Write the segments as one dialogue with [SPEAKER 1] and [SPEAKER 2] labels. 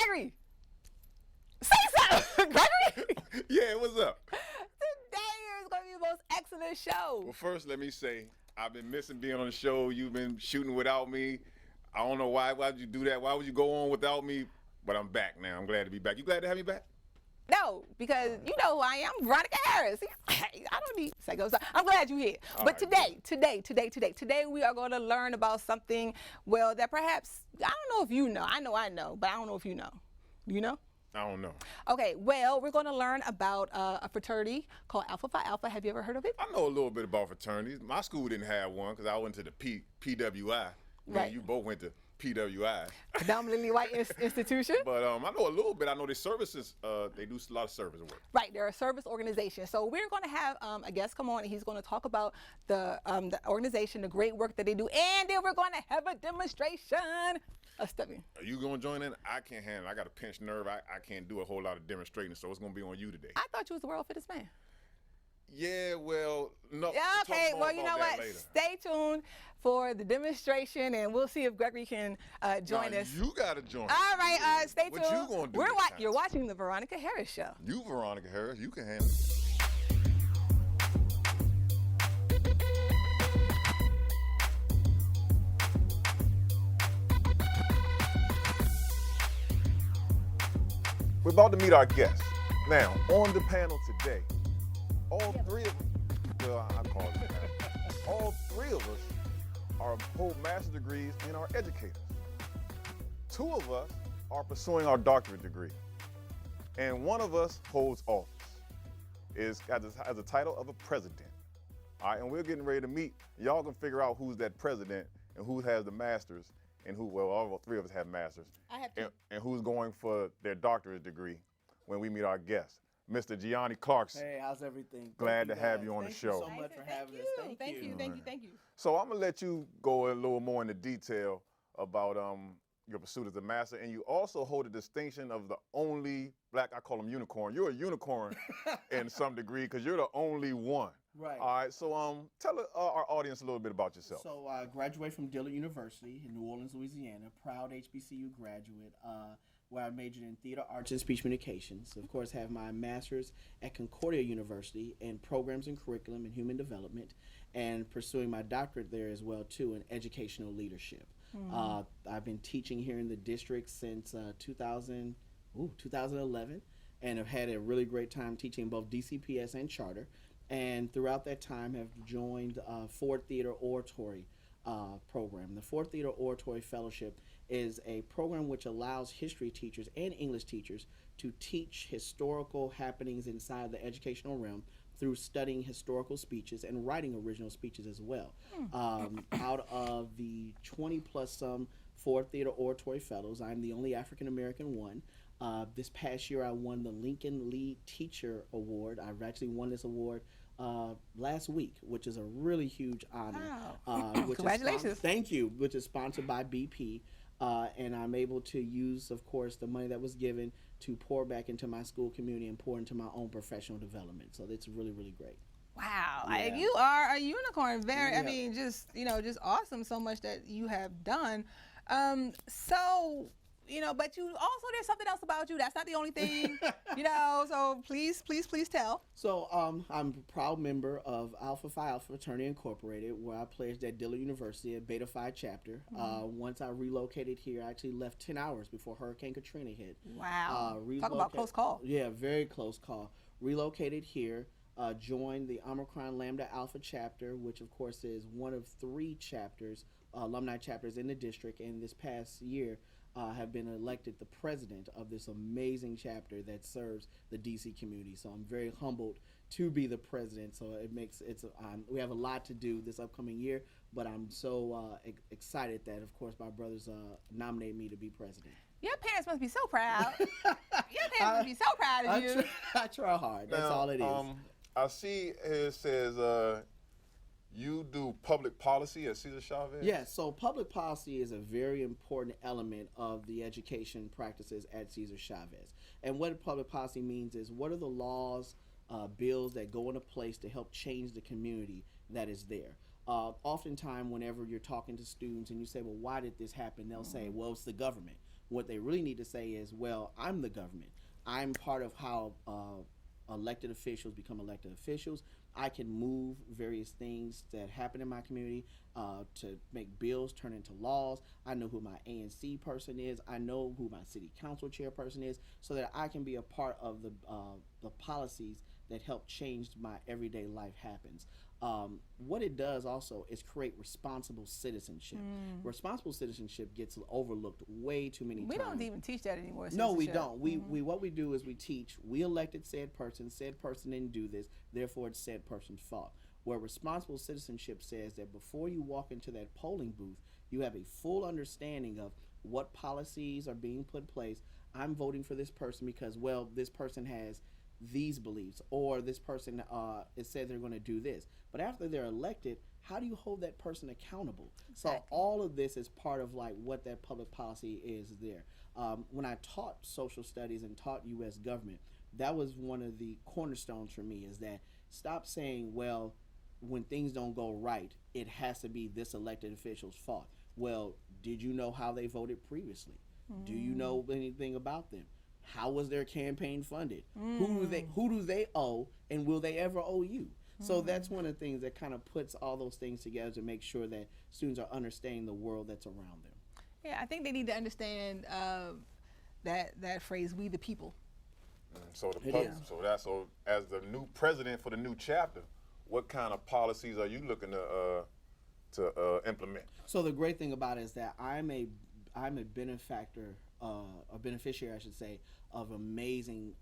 [SPEAKER 1] Gregory, say something. Gregory.
[SPEAKER 2] Yeah, what's up?
[SPEAKER 1] Today is going to be the most excellent show.
[SPEAKER 2] Well, first, let me say, I've been missing being on the show. You've been shooting without me. I don't know why. Why did you do that? Why would you go on without me? But I'm back now. I'm glad to be back. You glad to have me back?
[SPEAKER 1] No, because you know who I am, Veronica Harris. I don't need seconds. I'm glad you're here. But
[SPEAKER 2] right,
[SPEAKER 1] today we are going to learn about something, well, that perhaps, I don't know if you know. I know, but I don't know if you know. You know?
[SPEAKER 2] I don't know.
[SPEAKER 1] Okay, well, we're going to learn about a fraternity called Phi Alpha. Have you ever heard of it?
[SPEAKER 2] I know a little bit about fraternities. My school didn't have one because I went to the PWI.
[SPEAKER 1] Right.
[SPEAKER 2] You both went to PWI.
[SPEAKER 1] Predominantly white institution.
[SPEAKER 2] But I know a little bit. I know their services, they do a lot of service work.
[SPEAKER 1] Right, they're a service organization. So we're going to have a guest come on, and he's going to talk about the organization, the great work that they do, and then we're going to have a demonstration. Stephanie.
[SPEAKER 2] Are you going to join in? I can't handle it. I got a pinched nerve. I can't do a whole lot of demonstrating, so it's going to be on you today.
[SPEAKER 1] I thought you was the world fittest man.
[SPEAKER 2] Yeah, well, no.
[SPEAKER 1] Yeah, okay, well, you know what?
[SPEAKER 2] Later.
[SPEAKER 1] Stay tuned for the demonstration, and we'll see if Gregory can join us.
[SPEAKER 2] You got to join.
[SPEAKER 1] All right, stay tuned.
[SPEAKER 2] What you going to do?
[SPEAKER 1] You're watching the Veronica Harris Show.
[SPEAKER 2] You, Veronica Harris, you can handle it. We're about to meet our guests. Now, on the panel today, all three of us, well, I call it panel. All three of us hold master's degrees and are educators. Two of us are pursuing our doctorate degree. And one of us holds office, has the title of a president. All right, and we're getting ready to meet. Y'all can figure out who's that president and who has the masters and who, well, all three of us have masters.
[SPEAKER 1] I have two.
[SPEAKER 2] And who's going for their doctorate degree when we meet our guest, Mr. Giani Clarkson.
[SPEAKER 3] Hey, how's everything?
[SPEAKER 2] Glad to have you on the show.
[SPEAKER 3] Thank you so much for having us.
[SPEAKER 1] Thank you.
[SPEAKER 2] So I'm gonna let you go a little more into detail about your pursuit as a master, and you also hold the distinction of the only black, I call them unicorn. You're a unicorn in some degree because you're the only one.
[SPEAKER 3] Right.
[SPEAKER 2] All right, so tell our audience a little bit about yourself.
[SPEAKER 3] So I graduated from Dillard University in New Orleans, Louisiana, proud HBCU graduate, where I majored in theater, arts, and speech communications. Of course, have my master's at Concordia University in programs and curriculum and human development, and pursuing my doctorate there as well, too, in educational leadership. I've been teaching here in the district since 2011, and have had a really great time teaching both DCPS and charter. And throughout that time have joined Ford Theater Oratory program. The Ford Theater Oratory Fellowship is a program which allows history teachers and English teachers to teach historical happenings inside the educational realm through studying historical speeches and writing original speeches as well. Out of the 20 plus some Ford Theater Oratory Fellows, I'm the only African American one. This past year I won the Lincoln Lead Teacher Award. I've actually won this award last week, which is a really huge honor.
[SPEAKER 1] Wow. Congratulations.
[SPEAKER 3] Thank you, which is sponsored by BP. And I'm able to use, of course, the money that was given to pour back into my school community and pour into my own professional development. So it's really, really great.
[SPEAKER 1] Wow,
[SPEAKER 3] Yeah.
[SPEAKER 1] you are a unicorn. Very,
[SPEAKER 3] Yeah.
[SPEAKER 1] I mean, just awesome. So much that you have done. So, but you also, there's something else about you. That's not the only thing, So please tell.
[SPEAKER 3] So I'm a proud member of Phi Alpha Fraternity Incorporated, where I pledged at Dillard University at Beta Phi Chapter. Once I relocated here, I actually left 10 hours before Hurricane Katrina hit.
[SPEAKER 1] Wow. Talk about close call.
[SPEAKER 3] Yeah, very close call. Relocated here, joined the Omicron Lambda Alpha Chapter, which of course is one of 3 chapters, alumni chapters in the district, and this past year have been elected the president of this amazing chapter that serves the DC community. So I'm very humbled to be the president. So we have a lot to do this upcoming year, but I'm so excited that, of course, my brothers nominate me to be president.
[SPEAKER 1] Your parents must be so proud. Your parents must be so proud of you.
[SPEAKER 3] I try hard. That's all it is.
[SPEAKER 2] I see it says you do public policy at Cesar Chavez?
[SPEAKER 3] Yes, so public policy is a very important element of the education practices at Cesar Chavez. And what public policy means is, what are the laws, bills that go into place to help change the community that is there? Oftentimes, whenever you're talking to students and you say, well, why did this happen? They'll say, well, it's the government. What they really need to say is, well, I'm the government. I'm part of how elected officials become elected officials. I can move various things that happen in my community to make bills turn into laws. I know who my ANC person is. I know who my city council chairperson is, so that I can be a part of the policies that help change my everyday life happens. What it does also is create responsible citizenship. Responsible citizenship gets overlooked way too many times.
[SPEAKER 1] We don't even teach that anymore.
[SPEAKER 3] No, we don't. We what we do is we teach, we elected said person didn't do this, therefore it's said person's fault. Where responsible citizenship says that before you walk into that polling booth, you have a full understanding of what policies are being put in place. I'm voting for this person because, well, this person has these beliefs, or this person it said they're going to do this. But after they're elected, how do you hold that person accountable?
[SPEAKER 1] Exactly.
[SPEAKER 3] So all of this is part of like what that public policy is there. When I taught social studies and taught U.S. government, that was one of the cornerstones for me, is that stop saying, well, when things don't go right, it has to be this elected official's fault. Well, did you know how they voted previously? Do you know anything about them? How was their campaign funded? Who do they owe, and will they ever owe you? So that's one of the things that kind of puts all those things together to make sure that students are understanding the world that's around them.
[SPEAKER 1] Yeah, I think they need to understand that phrase, "we the people."
[SPEAKER 2] So the
[SPEAKER 3] It
[SPEAKER 2] public,
[SPEAKER 3] is.
[SPEAKER 2] so as the new president for the new chapter, what kind of policies are you looking to implement?
[SPEAKER 3] So the great thing about it is that I'm a benefactor, a beneficiary, I should say, of amazing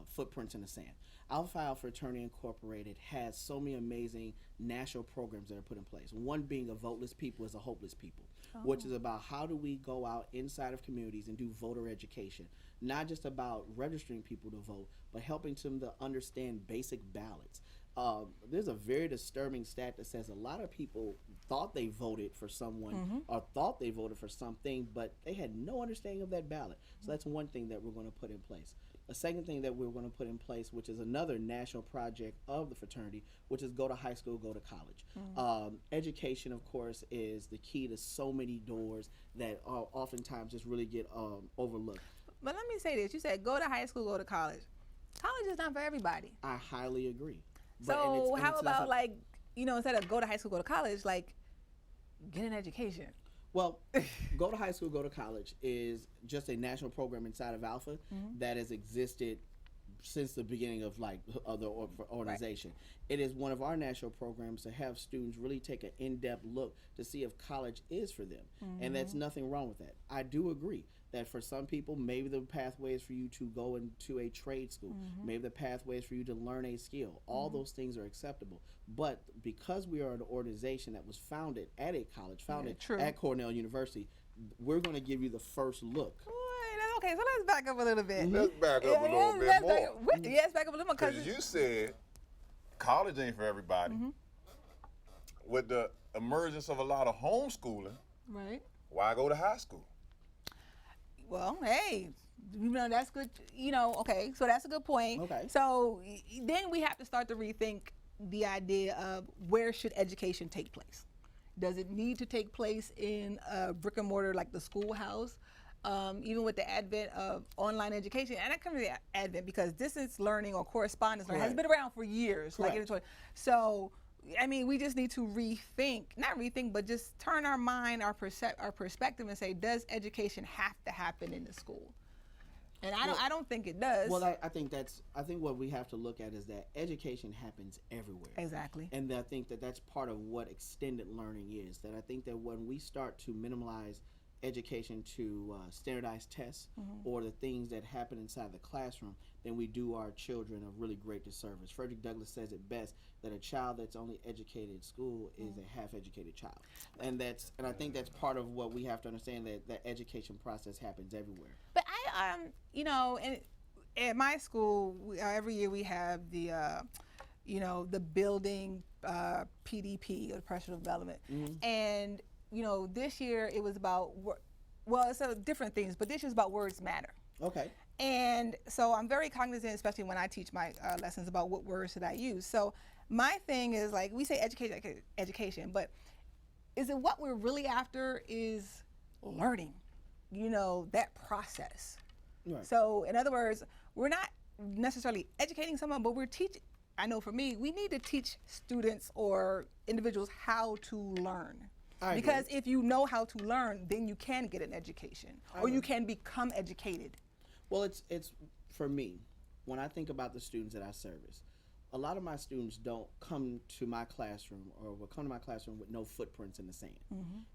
[SPEAKER 3] footprints in the sand. Phi Alpha Fraternity Incorporated has so many amazing national programs that are put in place. One being a voteless people is a hopeless people, which is about how do we go out inside of communities and do voter education, not just about registering people to vote, but helping them to understand basic ballots. There's a very disturbing stat that says a lot of people thought they voted for someone or thought they voted for something, but they had no understanding of that ballot. So that's one thing that we're going to put in place. A second thing that we're going to put in place, which is another national project of the fraternity, which is go to high school, go to college. Education, of course, is the key to so many doors that oftentimes just really get overlooked.
[SPEAKER 1] But let me say this: you said go to high school, go to college. College is not for everybody.
[SPEAKER 3] I highly agree.
[SPEAKER 1] So how about, like, instead of go to high school, go to college, like, get an education?
[SPEAKER 3] Well, go to high school, go to college is just a national program inside of Alpha that has existed since the beginning of the organization. Right. It is one of our national programs to have students really take an in-depth look to see if college is for them. And that's nothing wrong with that. I do agree that for some people, maybe the pathway is for you to go into a trade school. Maybe the pathway is for you to learn a skill. All those things are acceptable. But because we are an organization that was founded at a college, founded at Cornell University, we're going to give you the first look.
[SPEAKER 1] Okay, so let's back up a little bit.
[SPEAKER 2] Let's back up a little bit more.
[SPEAKER 1] Yes, back up a little more.
[SPEAKER 2] Because you said college ain't for everybody. With the emergence of a lot of homeschooling,
[SPEAKER 1] right?
[SPEAKER 2] Why go to high school?
[SPEAKER 1] Well, hey, that's good. Okay, so that's a good point.
[SPEAKER 3] Okay.
[SPEAKER 1] So then we have to start to rethink the idea of where should education take place. Does it need to take place in a brick and mortar like the schoolhouse? Even with the advent of online education, and I come to the advent because distance learning or correspondence learning has been around for years. So, I mean, we just need to not rethink, but just turn our mind, our perspective, and say, does education have to happen in the school? And I don't think it does.
[SPEAKER 3] Well, I think what we have to look at is that education happens everywhere.
[SPEAKER 1] Exactly.
[SPEAKER 3] And I think that that's part of what extended learning is. That I think that when we start to minimize education to standardized tests or the things that happen inside the classroom, then we do our children a really great disservice. Frederick Douglass says it best, that a child that's only educated at school is a half-educated child. And I think that's part of what we have to understand, that the education process happens everywhere.
[SPEAKER 1] But at my school, every year we have the the building PDP, or professional development, and this year it was about, it's different things, but this year's about words matter.
[SPEAKER 3] Okay.
[SPEAKER 1] And so I'm very cognizant, especially when I teach my lessons, about what words should I use. So my thing is, like, we say education, but is it what we're really after is learning? that process.
[SPEAKER 3] Right.
[SPEAKER 1] So in other words, we're not necessarily educating someone, but we're teaching. I know for me, we need to teach students or individuals how to learn.
[SPEAKER 3] I agree.
[SPEAKER 1] Because if you know how to learn, then you can get an education, or you can become educated.
[SPEAKER 3] Well, it's for me, when I think about the students that I service, a lot of my students don't come to my classroom or will come to my classroom with no footprints in the sand.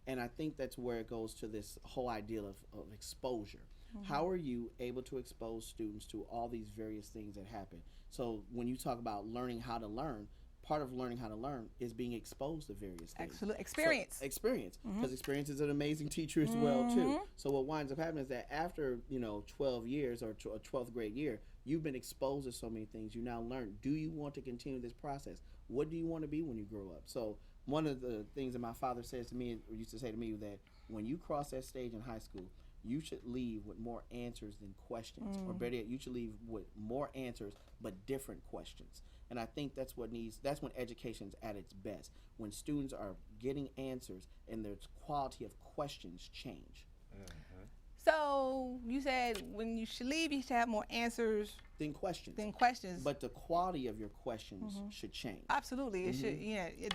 [SPEAKER 3] And I think that's where it goes to this whole idea of exposure. How are you able to expose students to all these various things that happen? So when you talk about learning how to learn, part of learning how to learn is being exposed to various things.
[SPEAKER 1] Absolute experience.
[SPEAKER 3] So, experience, because experience is an amazing teacher as well too. So what winds up happening is that after 12 years or 12th grade year, you've been exposed to so many things. You now learn. Do you want to continue this process? What do you want to be when you grow up? So one of the things that my father says to me, or used to say to me, that when you cross that stage in high school, you should leave with more answers than questions, or better yet, you should leave with more answers but different questions. And I think that's when education's at its best, when students are getting answers and their quality of questions change.
[SPEAKER 1] So you said when you should leave, you should have more answers
[SPEAKER 3] Than questions.
[SPEAKER 1] But
[SPEAKER 3] the quality of your questions should change.
[SPEAKER 1] absolutely, it should.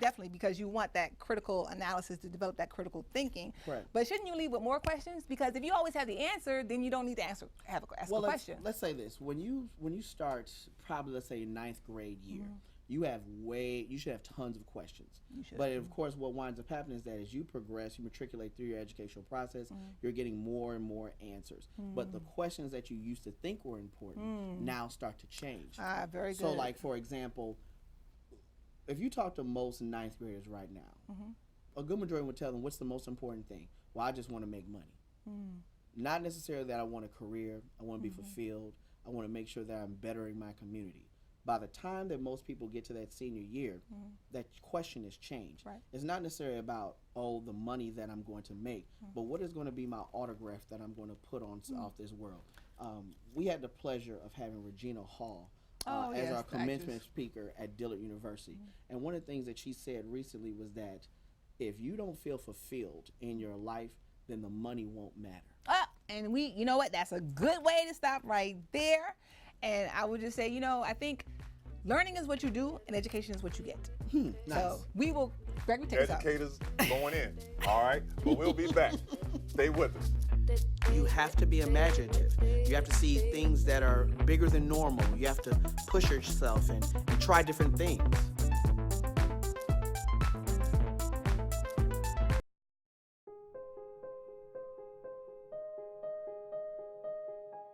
[SPEAKER 1] Definitely, because you want that critical analysis to develop that critical thinking.
[SPEAKER 3] Correct.
[SPEAKER 1] But shouldn't you leave with more questions? Because if you always have the answer, then you don't need to ask a question.
[SPEAKER 3] Let's say this: when you start, probably let's say 9th grade year, you should have tons of questions.
[SPEAKER 1] You should.
[SPEAKER 3] But of course, what winds up happening is that as you progress, you matriculate through your educational process, you're getting more and more answers. But the questions that you used to think were important now start to change.
[SPEAKER 1] Very good.
[SPEAKER 3] So, like for example, if you talk to most 9th graders right now, a good majority would tell them, what's the most important thing? Well, I just want to make money. Not necessarily that I want a career. I want to be fulfilled. I want to make sure that I'm bettering my community. By the time that most people get to that senior year, that question has changed.
[SPEAKER 1] Right.
[SPEAKER 3] It's not necessarily about, the money that I'm going to make, but what is going to be my autograph that I'm going to put on off this world. We had the pleasure of having Regina Hall as
[SPEAKER 1] yes,
[SPEAKER 3] our
[SPEAKER 1] the
[SPEAKER 3] commencement
[SPEAKER 1] actress.
[SPEAKER 3] speaker at Dillard University. And one of the things that she said recently was that if you don't feel fulfilled in your life, then the money won't matter.
[SPEAKER 1] And you know what? That's a good way to stop right there. And I would just say, I think learning is what you do and education is what you get.
[SPEAKER 3] Nice.
[SPEAKER 1] So we will, Greg, take us out.
[SPEAKER 2] Educators going in, all right? But we'll be back. Stay with us.
[SPEAKER 3] You have to be imaginative. You have to see things that are bigger than normal. You have to push yourself and try different things.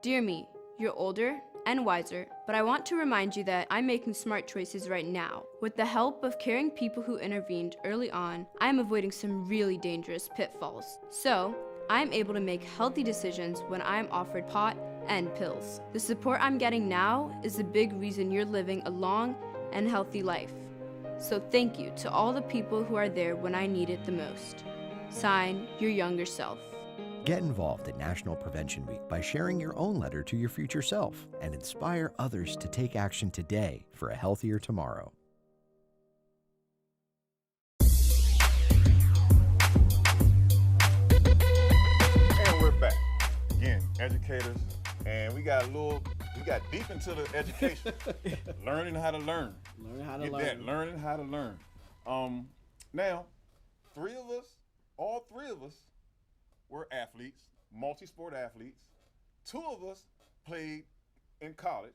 [SPEAKER 4] Dear me, you're older and wiser, but I want to remind you that I'm making smart choices right now. With the help of caring people who intervened early on, I am avoiding some really dangerous pitfalls. So, I'm able to make healthy decisions when I'm offered pot and pills. The support I'm getting now is the big reason you're living a long and healthy life. So thank you to all the people who are there when I need it the most. Sign, your younger self.
[SPEAKER 5] Get involved in National Prevention Week by sharing your own letter to your future self and inspire others to take action today for a healthier tomorrow.
[SPEAKER 2] And we're back. Again, educators, and we got deep into the education. Learning how to learn. Learning how to learn. Now, all three of us were athletes, multi-sport athletes. 2 of us played in college,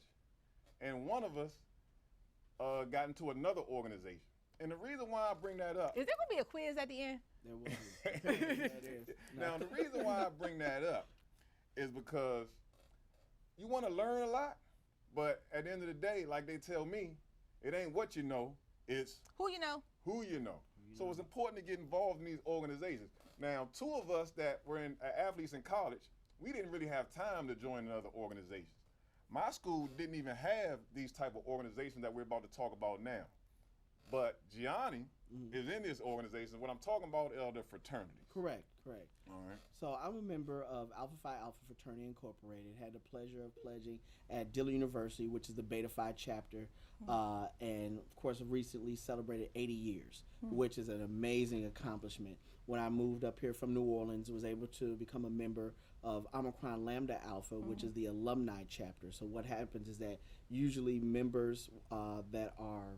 [SPEAKER 2] and 1 of us got into another organization. And the reason why I bring that up
[SPEAKER 1] Is there going to be a quiz at the end?
[SPEAKER 3] There will be.
[SPEAKER 2] Now, the reason why I bring that up is because you want to learn a lot, but at the end of the day, like they tell me, it ain't what you know, it's
[SPEAKER 1] Who you know?
[SPEAKER 2] who you know. So it's important to get involved in these organizations. Now, 2 of us that were athletes in college, we didn't really have time to join other organizations. My school didn't even have these type of organizations that we're about to talk about now. But Giani is in this organization. What I'm talking about are the fraternities.
[SPEAKER 3] Correct.
[SPEAKER 2] All right.
[SPEAKER 3] So I'm a member of Phi Alpha Fraternity Incorporated. Had the pleasure of pledging at Dillon University, which is the Beta Phi chapter, and of course recently celebrated 80 years, which is an amazing accomplishment. When I moved up here from New Orleans, was able to become a member of Omicron Lambda Alpha, which is the alumni chapter. So what happens is that usually members that are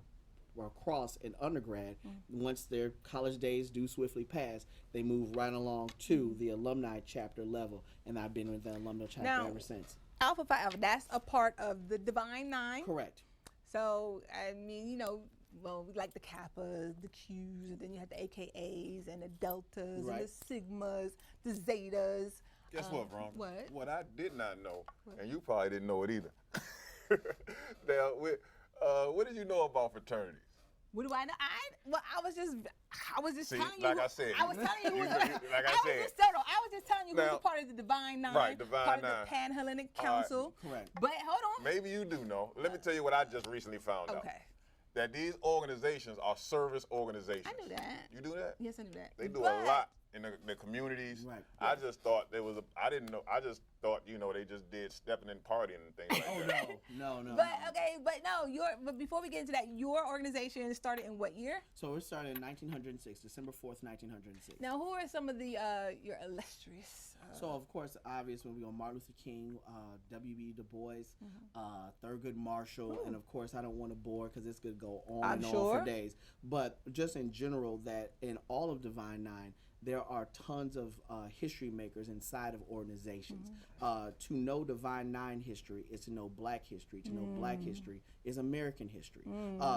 [SPEAKER 3] across in undergrad, once their college days do swiftly pass, they move right along to the alumni chapter level, and I've been with the alumni chapter
[SPEAKER 1] Now,
[SPEAKER 3] ever since.
[SPEAKER 1] Alpha Phi Alpha, that's a part of the Divine Nine.
[SPEAKER 3] Correct.
[SPEAKER 1] So, I mean, you know, well, we like the Kappas, the Qs, and then you have the AKAs and the Deltas
[SPEAKER 3] Right.
[SPEAKER 1] and the Sigmas, the Zetas.
[SPEAKER 2] Guess what, Veronica?
[SPEAKER 1] What?
[SPEAKER 2] What I did not know, and you probably didn't know it either. Now, what did you know about fraternities?
[SPEAKER 1] What do I know? I was just
[SPEAKER 2] See,
[SPEAKER 1] telling you.
[SPEAKER 2] like I said,
[SPEAKER 1] I was telling you.
[SPEAKER 2] like I
[SPEAKER 1] was
[SPEAKER 2] said.
[SPEAKER 1] just telling, I was just telling you who's
[SPEAKER 2] Now-
[SPEAKER 1] a part of the Divine Nine,
[SPEAKER 2] Right, Divine
[SPEAKER 1] part
[SPEAKER 2] Nine.
[SPEAKER 1] of the Pan-Hellenic Council.
[SPEAKER 3] Correct.
[SPEAKER 1] But hold on.
[SPEAKER 2] Maybe you do know. Let me tell you what I just recently found out.
[SPEAKER 1] Okay.
[SPEAKER 2] That these organizations are service organizations.
[SPEAKER 1] I knew that.
[SPEAKER 2] You do that?
[SPEAKER 1] Yes, I knew that.
[SPEAKER 2] They do
[SPEAKER 1] But-
[SPEAKER 2] a lot in the communities.
[SPEAKER 3] Right.
[SPEAKER 2] I just thought there was I didn't know. I just thought, you know, they just did stepping and partying and things like
[SPEAKER 3] Oh
[SPEAKER 2] that.
[SPEAKER 3] no.
[SPEAKER 1] But okay, but no, but before we get into that, your organization started in what year?
[SPEAKER 3] So it started in 1906, December 4th, 1906.
[SPEAKER 1] Now, who are some of the your illustrious?
[SPEAKER 3] So of course, obviously, we go Martin Luther King, W.B. Du Bois, Thurgood Marshall, and of course, I don't want to bore because this could go on
[SPEAKER 1] I'm
[SPEAKER 3] and
[SPEAKER 1] sure.
[SPEAKER 3] on for days. But just in general, that in all of Divine Nine, there are tons of history makers inside of organizations. To know Divine Nine history is to know Black history. To know Black history is American history.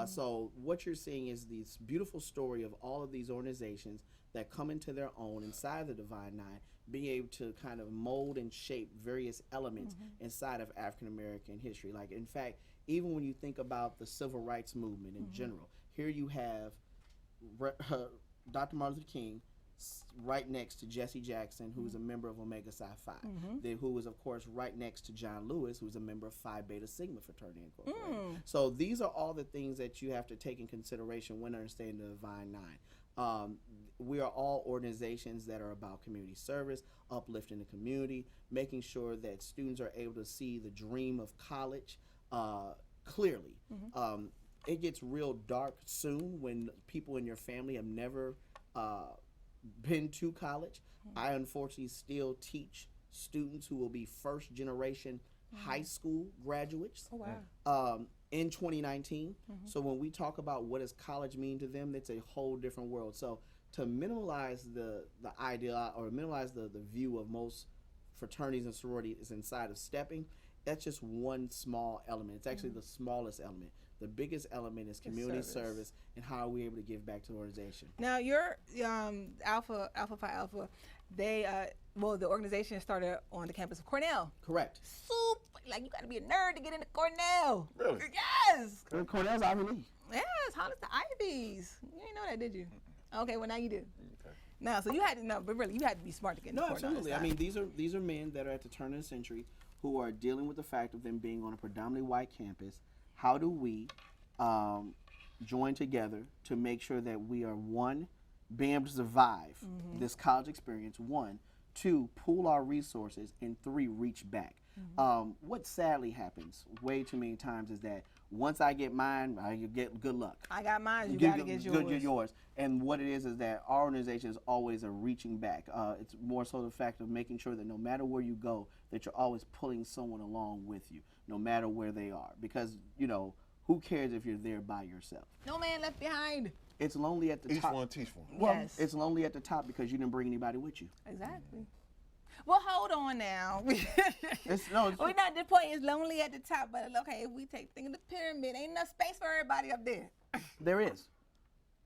[SPEAKER 3] So what you're seeing is this beautiful story of all of these organizations that come into their own inside the Divine Nine, being able to kind of mold and shape various elements inside of African American history. Like, in fact, even when you think about the civil rights movement in general, here you have Dr. Martin Luther King right next to Jesse Jackson, who's a member of Omega Psi Phi, who was, of course, right next to John Lewis, who's a member of Phi Beta Sigma Fraternity Incorporated. So these are all the things that you have to take in consideration when understanding the Divine Nine. We are all organizations that are about community service, uplifting the community, making sure that students are able to see the dream of college clearly. It gets real dark soon when people in your family have never been to college. I unfortunately still teach students who will be first generation high school graduates in 2019. So when we talk about what does college mean to them, it's a whole different world. So to minimize the idea or minimize the view of most fraternities and sororities inside of stepping, that's just one small element. It's actually the smallest element. The biggest element is community service and how are we able to give back to the organization.
[SPEAKER 1] Now, your Alpha Phi Alpha, they the organization started on the campus of Cornell.
[SPEAKER 3] Correct.
[SPEAKER 1] Super, like you got to be a nerd to get into Cornell.
[SPEAKER 2] Really?
[SPEAKER 1] Yes.
[SPEAKER 3] Cornell's Ivy League.
[SPEAKER 1] Yes, Hollis the Ivies. You didn't know that, did you? Okay, well now you do.
[SPEAKER 2] Okay.
[SPEAKER 1] Now, so you had to know, but really, you had to be smart to get into
[SPEAKER 3] No,
[SPEAKER 1] Cornell.
[SPEAKER 3] absolutely. I mean, these are men that are at the turn of the century who are dealing with the fact of them being on a predominantly white campus. How do we join together to make sure that we are, one, being able to survive this college experience, one, two, pool our resources, and three, reach back. What sadly happens way too many times is that once I get mine, I get good luck.
[SPEAKER 1] I got mine, you got to get yours.
[SPEAKER 3] Good, yours. And what it is that our organization is always a reaching back. It's more so the fact of making sure that no matter where you go, that you're always pulling someone along with you, no matter where they are. Because, you know, who cares if you're there by yourself?
[SPEAKER 1] No man left behind.
[SPEAKER 3] It's lonely at the
[SPEAKER 2] Each
[SPEAKER 3] top.
[SPEAKER 2] one teach one.
[SPEAKER 3] Well,
[SPEAKER 1] Yes.
[SPEAKER 3] it's lonely at the top because you didn't bring anybody with you.
[SPEAKER 1] Exactly. Well, hold on now.
[SPEAKER 3] It's
[SPEAKER 1] We're not at the point. It's lonely at the top, but okay, if we take think of the pyramid, ain't enough space for everybody up there.
[SPEAKER 3] There is.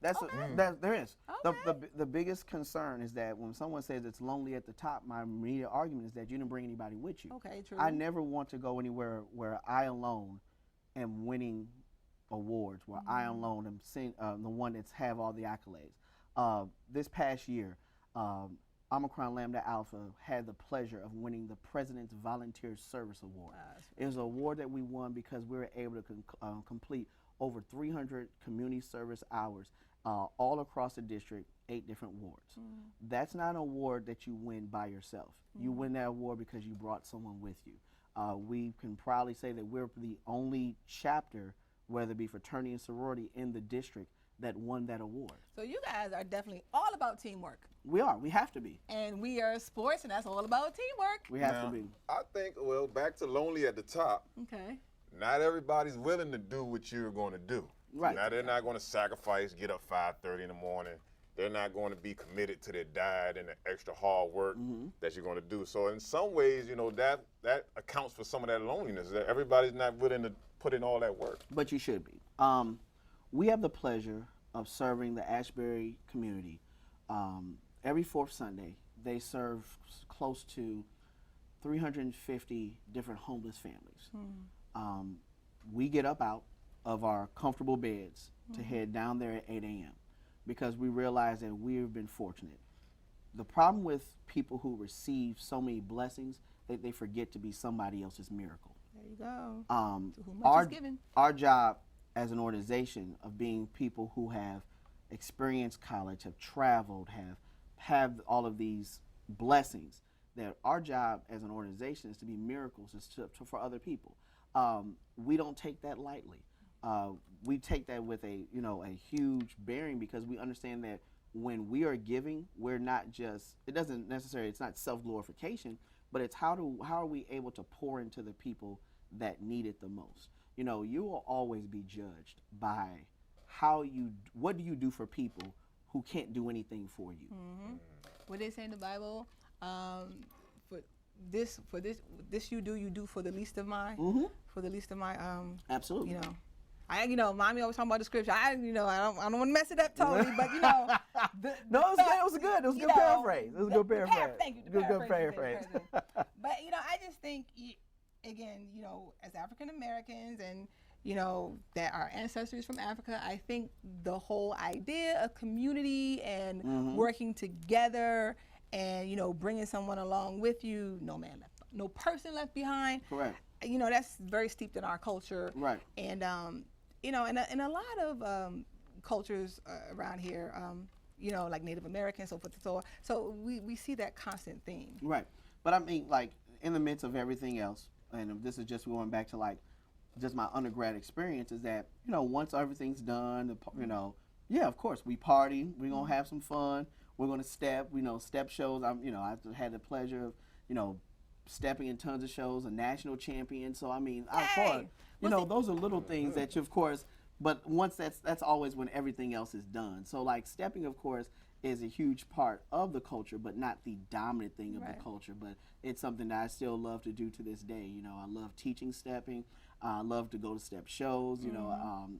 [SPEAKER 3] There is.
[SPEAKER 1] Okay.
[SPEAKER 3] The biggest concern is that when someone says it's lonely at the top, my immediate argument is that you didn't bring anybody with you.
[SPEAKER 1] Okay, true.
[SPEAKER 3] I never want to go anywhere where I alone am winning awards, where I alone am the one that's have all the accolades. This past year, Omicron Lambda Alpha had the pleasure of winning the President's Volunteer Service Award. It was an award that we won because we were able to complete over 300 community service hours all across the district, 8 different wards. That's not an award that you win by yourself. You win that award because you brought someone with you. We can proudly say that we're the only chapter, whether it be fraternity and sorority, in the district that won that award.
[SPEAKER 1] So you guys are definitely all about teamwork.
[SPEAKER 3] We are. We have to be.
[SPEAKER 1] And we are sports, and that's all about teamwork.
[SPEAKER 3] We have
[SPEAKER 2] Now,
[SPEAKER 3] to be.
[SPEAKER 2] I think, well, back to lonely at the top.
[SPEAKER 1] Okay.
[SPEAKER 2] Not everybody's willing to do what you're going to do.
[SPEAKER 3] Right.
[SPEAKER 2] Now, they're not going to sacrifice, get up 5:30 in the morning. They're not going to be committed to their diet and the extra hard work that you're going to do. So in some ways, you know, that accounts for some of that loneliness. That everybody's not willing to put in all that work.
[SPEAKER 3] But you should be. We have the pleasure of serving the Ashbury community. Every fourth Sunday, they serve close to 350 different homeless families. We get up out of our comfortable beds to head down there at 8 a.m. because we realize that we've been fortunate. The problem with people who receive so many blessings, they forget to be somebody else's miracle.
[SPEAKER 1] There you go. To whom much
[SPEAKER 3] Our,
[SPEAKER 1] is given.
[SPEAKER 3] our job as an organization of being people who have experienced college, have traveled, have all of these blessings, that our job as an organization is to be miracles for other people. We don't take that lightly. We take that with a huge bearing because we understand that when we are giving, we're not just, it's not self-glorification, but it's how are we able to pour into the people that need it the most. You know, you will always be judged by what do you do for people who can't do anything for you.
[SPEAKER 1] What they say in the Bible, for this you do for the least of my, for the least of my,
[SPEAKER 3] Absolutely.
[SPEAKER 1] Mommy always talking about the scripture. I don't want to mess it up totally, but
[SPEAKER 3] No, it was good. It was a good paraphrase. It was a good paraphrase.
[SPEAKER 1] Thank you.
[SPEAKER 3] Good paraphrase.
[SPEAKER 1] But I just think, again, as African Americans and that our ancestors from Africa, I think the whole idea of community and working together and bringing someone along with you, no person left behind.
[SPEAKER 3] Correct.
[SPEAKER 1] That's very steeped in our culture.
[SPEAKER 3] Right.
[SPEAKER 1] And in a lot of cultures around here, like Native Americans, so forth and so on. So we see that constant theme.
[SPEAKER 3] Right. But I mean, like, in the midst of everything else, and this is just going back to like just my undergrad experience, is that once everything's done, yeah, of course we party, we're gonna have some fun, we're gonna step, step shows. I've had the pleasure of stepping in tons of shows, a national champion. So I mean, of course, those are little things that you, of course. But once that's always when everything else is done. So like stepping, of course, is a huge part of the culture, but not the dominant thing of the culture. But it's something that I still love to do to this day. I love teaching stepping. I love to go to step shows.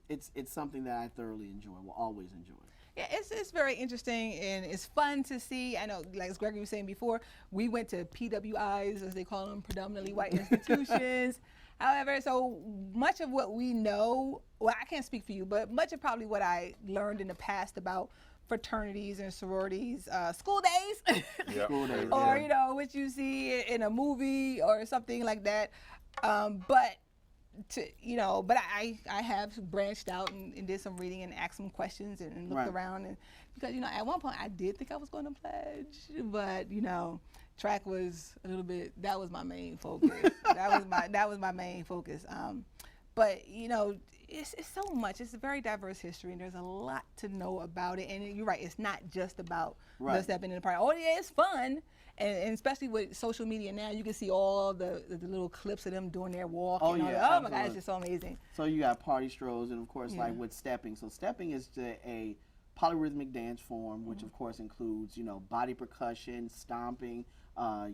[SPEAKER 3] It's something that I thoroughly enjoy. Will always enjoy.
[SPEAKER 1] Yeah, it's very interesting and it's fun to see. I know, like as Gregory was saying before, we went to PWIs, as they call them, predominantly white institutions. However, so much of what we know, well, I can't speak for you, but much of probably what I learned in the past about fraternities and sororities, school days,
[SPEAKER 3] School days,
[SPEAKER 1] or what you see in a movie or something like that. But I have branched out and did some reading and asked some questions and looked around, and because at one point I did think I was going to pledge, but track was a little bit, that was my main focus. that was my main focus. But it's so much. It's a very diverse history, and there's a lot to know about it. And you're right, it's not just about the stepping in the park. Oh yeah, it's fun, and especially with social media now, you can see all the little clips of them doing their walk.
[SPEAKER 3] Oh,
[SPEAKER 1] and all
[SPEAKER 3] yeah,
[SPEAKER 1] that. Oh my God, it's just so amazing.
[SPEAKER 3] So you got party strolls, and of course, like with stepping. So stepping is a polyrhythmic dance form, which of course includes body percussion, stomping,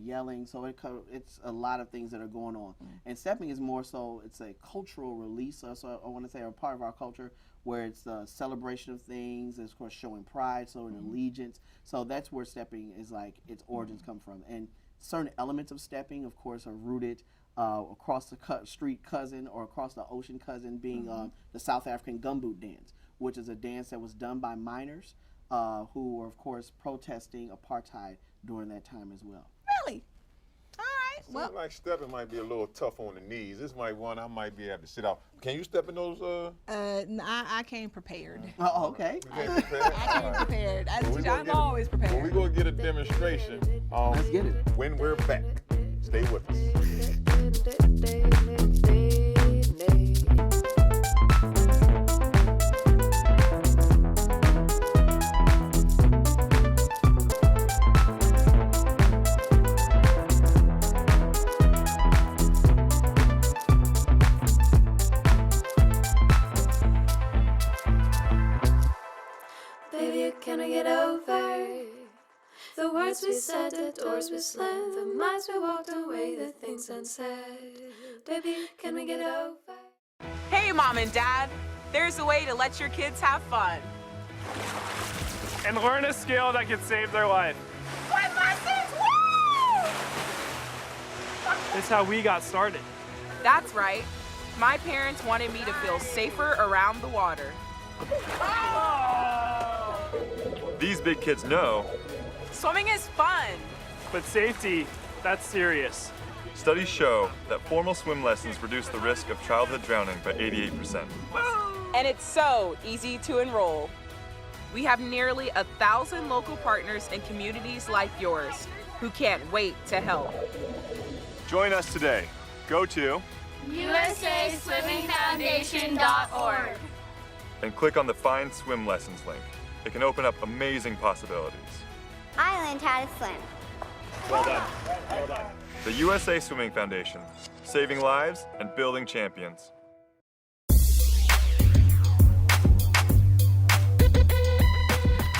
[SPEAKER 3] yelling. So it's a lot of things that are going on. And stepping is more so, it's a cultural release. So I want to say a part of our culture where it's the celebration of things, it's of course showing pride, so an allegiance. So that's where stepping is, like, its origins come from. And certain elements of stepping, of course, are rooted across the street cousin or across the ocean cousin, being the South African gumboot dance, which is a dance that was done by miners who were, of course, protesting apartheid during that time as well.
[SPEAKER 1] Really? All right. Well,
[SPEAKER 2] Seems like stepping might be a little tough on the knees. This might one I might be able to sit out. Can you step in those?
[SPEAKER 1] I came prepared.
[SPEAKER 3] Oh, okay.
[SPEAKER 2] You can't prepare?
[SPEAKER 1] I came prepared.
[SPEAKER 2] Well,
[SPEAKER 1] I'm always prepared.
[SPEAKER 2] Well, we're going to get a demonstration
[SPEAKER 3] Let's get it.
[SPEAKER 2] when we're back. Stay with us.
[SPEAKER 6] Baby, can I get over the words we said, the doors we slammed, the miles we walked away, the things unsaid? Baby, can we get over?
[SPEAKER 7] Hey, Mom and Dad, there's a way to let your kids have fun.
[SPEAKER 8] And learn a skill that could save their life.
[SPEAKER 7] Swim lessons, woo!
[SPEAKER 8] That's how we got started.
[SPEAKER 7] That's right. My parents wanted me to feel safer around the water.
[SPEAKER 9] These big kids know.
[SPEAKER 7] Swimming is fun.
[SPEAKER 8] But safety, that's serious.
[SPEAKER 9] Studies show that formal swim lessons reduce the risk of childhood drowning by 88%.
[SPEAKER 7] And it's so easy to enroll. We have nearly 1,000 local partners and communities like yours who can't wait to help.
[SPEAKER 9] Join us today. Go to
[SPEAKER 6] USASwimmingFoundation.org.
[SPEAKER 9] and click on the Find Swim Lessons link. It can open up amazing possibilities.
[SPEAKER 10] I learned how to swim.
[SPEAKER 8] Well done. Well done.
[SPEAKER 9] The USA Swimming Foundation, saving lives and building champions.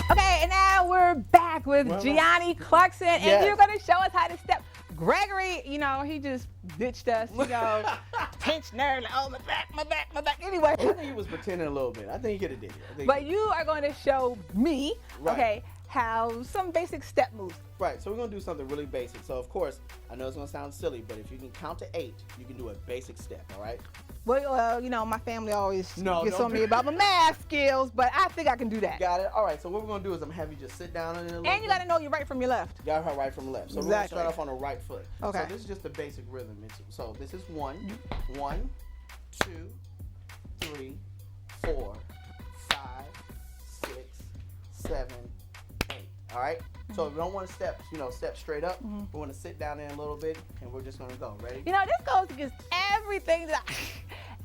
[SPEAKER 1] Okay, and now we're back with Giani Clarkson, and
[SPEAKER 3] Yes.
[SPEAKER 1] you're going to show us how to step. Gregory, you know, he just ditched us, you know, pinched nerve, like, oh, my back. Anyway.
[SPEAKER 3] I think he was pretending a little bit. I think he could have did it.
[SPEAKER 1] But you are going to show me,
[SPEAKER 3] Right.
[SPEAKER 1] okay, how some basic step moves.
[SPEAKER 3] Right, so we're gonna do something really basic. So of course, I know it's gonna sound silly, but if you can count to 8, you can do a basic step, all right?
[SPEAKER 1] Well, you know, my family always
[SPEAKER 3] No,
[SPEAKER 1] gets
[SPEAKER 3] don't
[SPEAKER 1] on
[SPEAKER 3] do
[SPEAKER 1] me about my math skills, but I think I can do that.
[SPEAKER 3] Got it? All right, so what we're gonna do is I'm gonna have you just sit down in a little
[SPEAKER 1] And you got to know your right from your left.
[SPEAKER 3] You got her right from left. So we're gonna
[SPEAKER 1] Exactly.
[SPEAKER 3] start off on the right foot.
[SPEAKER 1] Okay.
[SPEAKER 3] So this is just a basic rhythm. So this is 1, 2, 3, 4, 5, 6, 7, 8. All right? So we don't want to step straight up. We want to sit down there a little bit, and we're just gonna go. Ready?
[SPEAKER 1] You know, this goes against everything that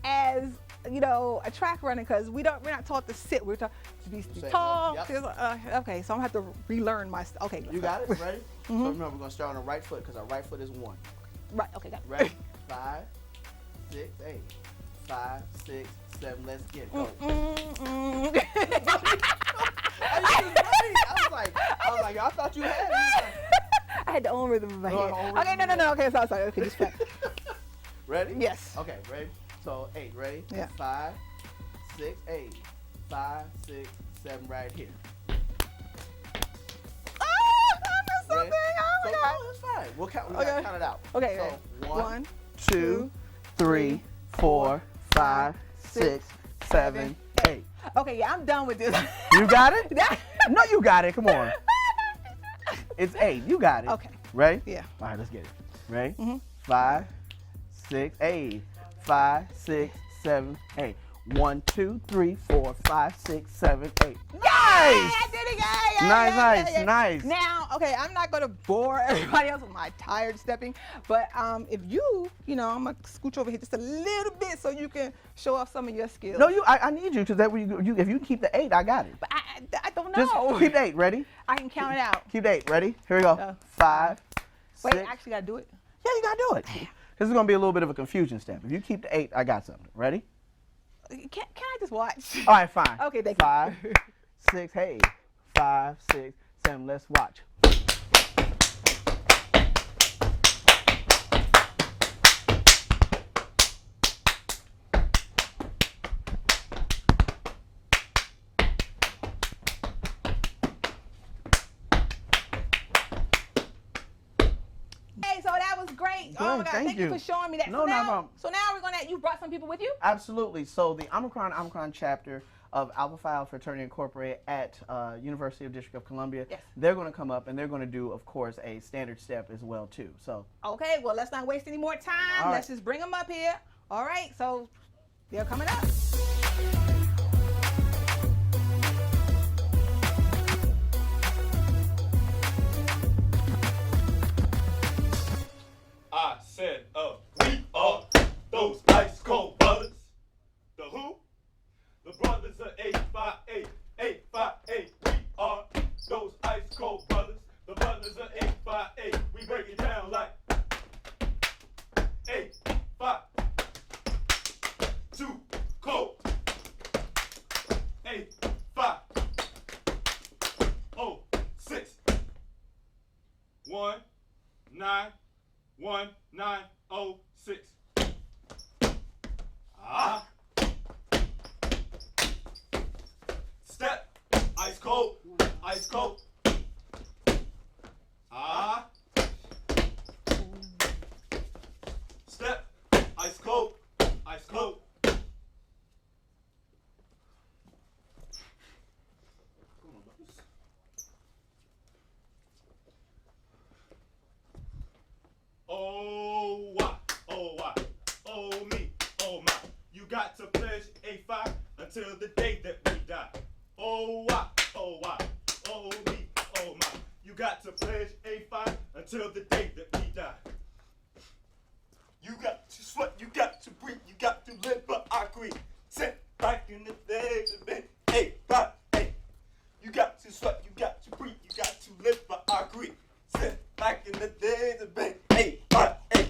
[SPEAKER 1] as, you know, a track runner, because we're not taught to sit. We're taught to be
[SPEAKER 3] Sit,
[SPEAKER 1] tall.
[SPEAKER 3] yep.
[SPEAKER 1] Okay, so I'm going to have to relearn my, okay. let's
[SPEAKER 3] You
[SPEAKER 1] go.
[SPEAKER 3] got it? Ready? So remember, we're gonna start on the right foot because our right foot is 1.
[SPEAKER 1] Right, okay, got it.
[SPEAKER 3] Ready? 5, 6, 8. 5, 6, 7. Let's get it. Go. I was like, I thought you had it.
[SPEAKER 1] I had the own rhythm in my
[SPEAKER 3] No,
[SPEAKER 1] head.
[SPEAKER 3] own
[SPEAKER 1] Okay,
[SPEAKER 3] rhythm.
[SPEAKER 1] no, okay, sorry. Okay, just back.
[SPEAKER 3] Ready?
[SPEAKER 1] Yes.
[SPEAKER 3] Okay, ready? So 8, ready?
[SPEAKER 1] Yeah.
[SPEAKER 3] 5, 6, 8. 5, 6, 7, right here.
[SPEAKER 1] Oh, I missed
[SPEAKER 3] Ready?
[SPEAKER 1] something. Oh my
[SPEAKER 3] So,
[SPEAKER 1] God.
[SPEAKER 3] no, it's fine. We'll count. We
[SPEAKER 1] Okay.
[SPEAKER 3] gotta count it out.
[SPEAKER 1] Okay,
[SPEAKER 3] So
[SPEAKER 1] ready?
[SPEAKER 3] 1, 2, 3, 4, 5, 6, 7, 8.
[SPEAKER 1] Okay, yeah, I'm done with this.
[SPEAKER 3] You got it? No, you got it. Come on. It's 8. You got it.
[SPEAKER 1] Okay.
[SPEAKER 3] Ready?
[SPEAKER 1] Yeah.
[SPEAKER 3] All right, let's get it. Ready? 5, 6, 8. 5, 6, 7, 8. 1, 2, 3, 4, 5, 6, 7, 8. Nice!
[SPEAKER 1] I did it, guys.
[SPEAKER 3] Nice.
[SPEAKER 1] Now, okay, I'm not going to bore everybody else with my tired stepping, but if you know, I'm going to scooch over here just a little bit so you can show off some of your skills.
[SPEAKER 3] No, I need you because that if you keep the 8, I got it.
[SPEAKER 1] But I don't
[SPEAKER 3] Just
[SPEAKER 1] know.
[SPEAKER 3] keep the 8. Ready?
[SPEAKER 1] I can count it out.
[SPEAKER 3] Keep the 8. Ready? Here we go. 5, 6.
[SPEAKER 1] Wait, I actually got to do it.
[SPEAKER 3] Yeah, you got to do it. This is going to be a little bit of a confusion step. If you keep the 8, I got something. Ready?
[SPEAKER 1] Can I just watch?
[SPEAKER 3] All right, fine.
[SPEAKER 1] Okay, thank you.
[SPEAKER 3] 5, 6, hey. 5, 6, 7, let's watch.
[SPEAKER 1] Hey, so that was great. Oh my God,
[SPEAKER 3] thank
[SPEAKER 1] thank you
[SPEAKER 3] you.
[SPEAKER 1] for showing me that.
[SPEAKER 3] No,
[SPEAKER 1] so
[SPEAKER 3] no
[SPEAKER 1] now,
[SPEAKER 3] problem.
[SPEAKER 1] So now you brought some people with you?
[SPEAKER 3] Absolutely. So the Omicron chapter of Alpha Phi Alpha Fraternity Incorporated at University of District of Columbia.
[SPEAKER 1] Yes.
[SPEAKER 3] They're going to come up and they're going to do, of course, a standard step as well too. So.
[SPEAKER 1] Okay, well, let's not waste any more time.
[SPEAKER 3] All right.
[SPEAKER 1] Let's just bring them up here. All right, so they're coming up.
[SPEAKER 11] I said, we are those ice cold brothers. The who? The brothers of 858, 858. We are those ice cold brothers. The brothers of 858. We break it down like 8, 5, 2, cold. 8, 5, 0, 6, 1, 9, 1, 9, 0, 6. Ah. Step, ice cold, ice cold. Ah. Step, ice cold, ice cold. Oh, why, oh, why, oh, me, oh, my. You got to pledge A5 until the day that we die. Oh, why, oh, why, oh, me, oh, my. You got to pledge A5 until the day that we die. You got to sweat, you got to breathe, you got to live, but I agree. Sit back in the days of been 8, 5, 8. You got to sweat, you got to breathe, you got to live, but I agree. Sit back in the days of been 8, 5, 8.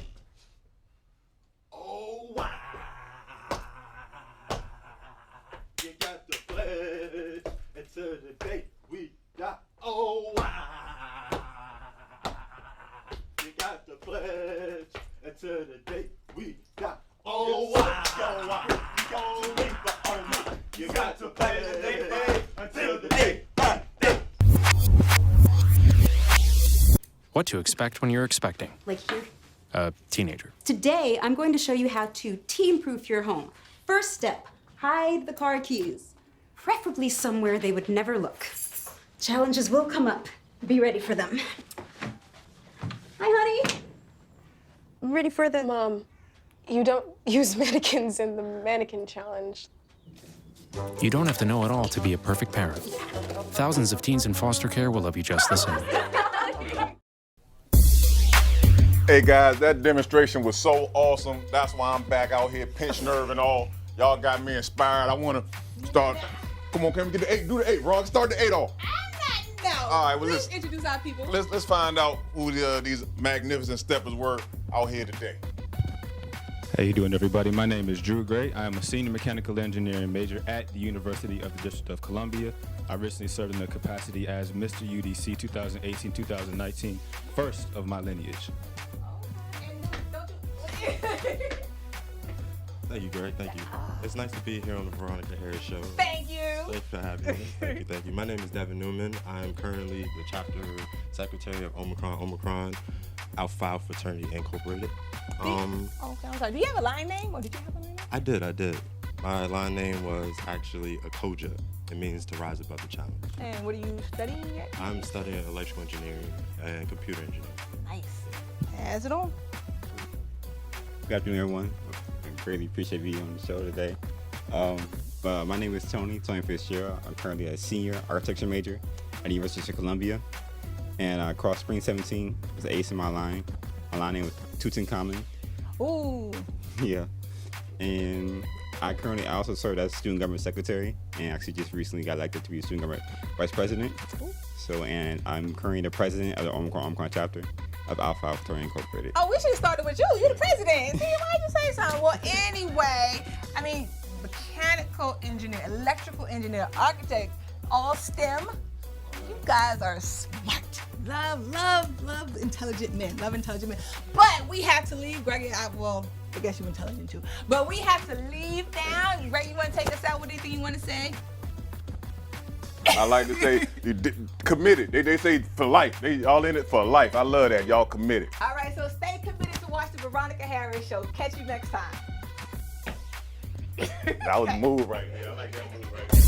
[SPEAKER 11] Oh, wow. You got to pledge until the day we die. Oh, wow. You got to pledge until the day we die. Oh, wow. Oh, wow. Oh, me, but oh, my. You got to pledge until the day I die.
[SPEAKER 8] What to expect when you're expecting
[SPEAKER 12] Like here.
[SPEAKER 8] a teenager.
[SPEAKER 12] Today, I'm going to show you how to teen-proof your home. First step, hide the car keys. Preferably somewhere they would never look. Challenges will come up. Be ready for them. Hi, honey.
[SPEAKER 13] Ready for the... Mom, you don't use mannequins in the mannequin challenge.
[SPEAKER 8] You don't have to know it all to be a perfect parent. Thousands of teens in foster care will love you just the same.
[SPEAKER 2] Hey guys, that demonstration was so awesome. That's why I'm back out here, pinch nerve and all. Y'all got me inspired. I want to start. Come on, can we get the 8? Do the 8, Ron. Start the 8 off.
[SPEAKER 1] No.
[SPEAKER 2] All right, well,
[SPEAKER 1] Please introduce our people.
[SPEAKER 2] Let's find out who these magnificent steppers were out here today.
[SPEAKER 14] How you doing, everybody? My name is Drew Gray. I am a senior mechanical engineering major at the University of the District of Columbia. I recently served in the capacity as Mr. UDC 2018-2019, first of my lineage.
[SPEAKER 15] Thank you, Greg. Thank you. It's nice to be here on the Veronica Harris Show.
[SPEAKER 1] Thank you.
[SPEAKER 15] Thanks for having me. Thank you, thank you. My name is Devin Newman. I am currently the chapter secretary of Omicron Alpha Phi Alpha Fraternity Incorporated.
[SPEAKER 1] Okay, I'm sorry. Do you have a line name, or did you have a line name?
[SPEAKER 15] I did. My line name was actually a koja. It means to rise above the challenge.
[SPEAKER 1] And what are you studying yet?
[SPEAKER 15] I'm studying electrical engineering and computer engineering.
[SPEAKER 1] Nice. Pass it on.
[SPEAKER 16] Good afternoon, everyone. I greatly appreciate being on the show today. My name is Tony Fitzgerald. I'm currently a senior architecture major at the University of Columbia. And Cross Spring 17 was the ace in my line. My line name was Tutankhamun.
[SPEAKER 1] Ooh.
[SPEAKER 16] Yeah. And I also served as student government secretary, and actually just recently got elected to be student government vice president. Ooh. And I'm currently the president of the Omicron chapter of Alpha Alpha Fraternity Incorporated.
[SPEAKER 1] Oh, we should have started with you. You're the president. See, why'd you say something? Well, anyway, I mean, mechanical engineer, electrical engineer, architect, all STEM. You guys are smart. Love intelligent men. Love intelligent men. But we have to leave, Greggy. I guess you're intelligent too. But we have to leave now. Greg, you want to take us out with anything you want to say?
[SPEAKER 2] I like to say committed. They say for life. They all in it for life. I love that. Y'all committed.
[SPEAKER 1] All right, so stay committed to watch the Veronica Harris Show. Catch you next time.
[SPEAKER 2] That was a move right there. I like that move right there.